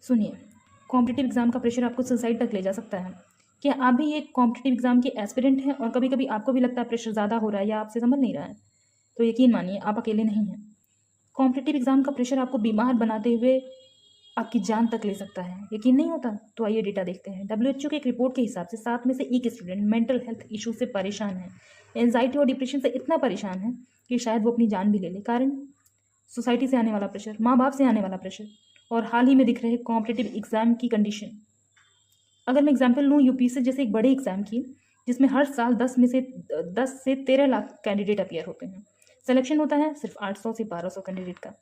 सुनिए, competitive exam का pressure आपको सुसाइड तक ले जा सकता है। क्या आप भी एक कॉम्पिटिटिव एग्ज़ाम के एस्पिरेंट हैं और कभी-कभी आपको भी लगता है प्रेशर ज़्यादा हो रहा है या आपसे संभल नहीं रहा है? तो यकीन मानिए आप अकेले नहीं हैं। कॉम्पिटिटिव एग्ज़ाम का प्रेशर आपको बीमार बनाते हुए आपकी जान तक ले सकता है। यकीन नहीं होता? तो आइए डेटा देखते हैं। डब्ल्यूएचओ की एक रिपोर्ट के हिसाब से 7 में से 1 स्टूडेंट मेंटल हेल्थ इश्यू से परेशान है। एंग्ज़ायटी और डिप्रेशन से इतना परेशान है कि शायद वो अपनी जान भी ले ले। कारण सोसाइटी से आने वाला प्रेशर, माँ-बाप से आने वाला प्रेशर और हाल ही में दिख रहे कॉम्पिटिटिव एग्ज़ाम की कंडीशन। अगर मैं एग्जांपल लूँ यूपीएससी जैसे एक बड़े एग्ज़ाम की, जिसमें हर साल 10 से 13 लाख कैंडिडेट अपीयर होते हैं। सिलेक्शन होता है सिर्फ 800 से 1200 कैंडिडेट का।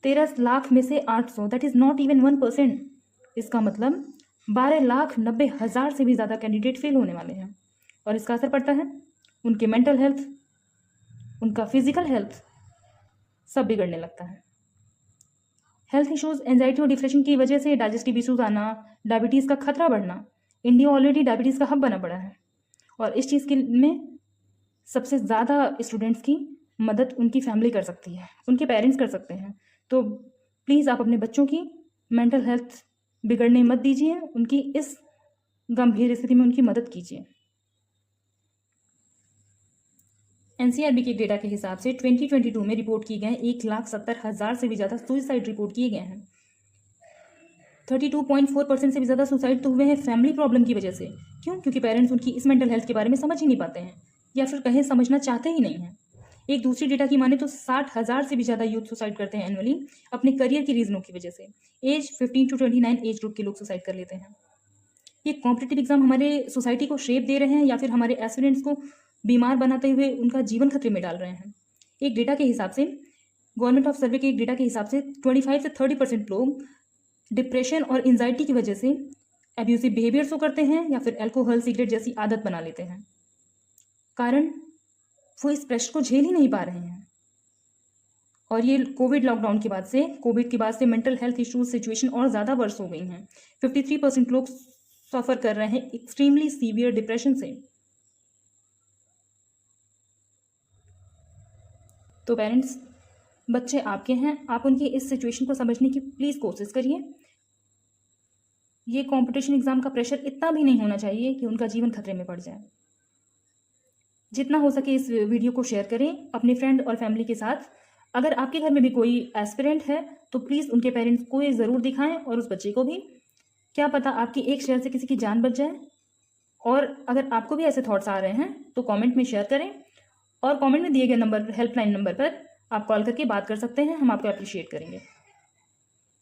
13 लाख में से 800, दैट इज़ नॉट इवन 1%। इसका मतलब 12,90,000 से भी ज़्यादा कैंडिडेट फेल होने वाले हैं और इसका असर पड़ता है उनके मेंटल हेल्थ, उनका फिजिकल हेल्थ सब बिगड़ने लगता है। हेल्थ इश्यूज़, एंजाइटी और डिप्रेशन की वजह से डाइजेस्टिव इश्यूज़ आना, डायबिटीज़ का खतरा बढ़ना। इंडिया ऑलरेडी डायबिटीज़ का हब बना पड़ा है और इस चीज़ के में सबसे ज़्यादा स्टूडेंट्स की मदद उनकी फैमिली कर सकती है, उनके पेरेंट्स कर सकते हैं। तो प्लीज़ आप अपने बच्चों की मेंटल हेल्थ बिगड़ने मत दीजिए, उनकी इस गंभीर स्थिति में उनकी मदद कीजिए। एनसीआरबी के डेटा के हिसाब से 2022 में रिपोर्ट किए गए 1,70,000 से भी ज़्यादा सुसाइड रिपोर्ट किए गए हैं। 32.4% से भी ज़्यादा सुसाइड तो हुए हैं फैमिली प्रॉब्लम की वजह से। क्यों? क्योंकि पेरेंट्स उनकी इस मेंटल हेल्थ के बारे में समझ ही नहीं पाते हैं या फिर कहीं समझना चाहते ही नहीं हैं। एक दूसरी डेटा की माने तो 60,000 से भी ज़्यादा यूथ सुसाइड करते हैं एनुअली अपने करियर की रीजनों की वजह से। एज 15 टू 29 एज ग्रुप के लोग सुसाइड कर लेते हैं। ये कॉम्पिटिटिव एग्जाम हमारे सोसाइटी को शेप दे रहे हैं या फिर हमारे एस्पिरेंट्स को बीमार बनाते हुए उनका जीवन खतरे में डाल रहे हैं। एक डेटा के हिसाब से, गवर्नमेंट ऑफ सर्वे के एक डेटा के हिसाब से 25 से 30% लोग डिप्रेशन और एंजाइटी की वजह से एब्यूसिव बिहेवियर्स को करते हैं या फिर अल्कोहल, सिगरेट जैसी आदत बना लेते हैं। कारण वो इस प्रेशर को झेल ही नहीं पा रहे हैं। और ये कोविड के बाद से मेंटल हेल्थ इश्यूज सिचुएशन और ज़्यादा वर्स हो गई हैं। 53% लोग सफ़र कर रहे हैं एक्सट्रीमली सीवियर डिप्रेशन से। तो पेरेंट्स, बच्चे आपके हैं, आप उनकी इस सिचुएशन को समझने की प्लीज़ कोशिश करिए। ये कंपटीशन एग्ज़ाम का प्रेशर इतना भी नहीं होना चाहिए कि उनका जीवन खतरे में पड़ जाए। जितना हो सके इस वीडियो को शेयर करें अपने फ्रेंड और फैमिली के साथ। अगर आपके घर में भी कोई एस्पिरेंट है तो प्लीज़ उनके पेरेंट्स को ये ज़रूर दिखाएं और उस बच्चे को भी। क्या पता आपकी एक शेयर से किसी की जान बच जाए। और अगर आपको भी ऐसे थॉट्स आ रहे हैं तो कमेंट में शेयर करें और कमेंट में दिए गए नंबर, हेल्पलाइन नंबर पर आप कॉल करके बात कर सकते हैं, हम आपको अप्रिशिएट करेंगे।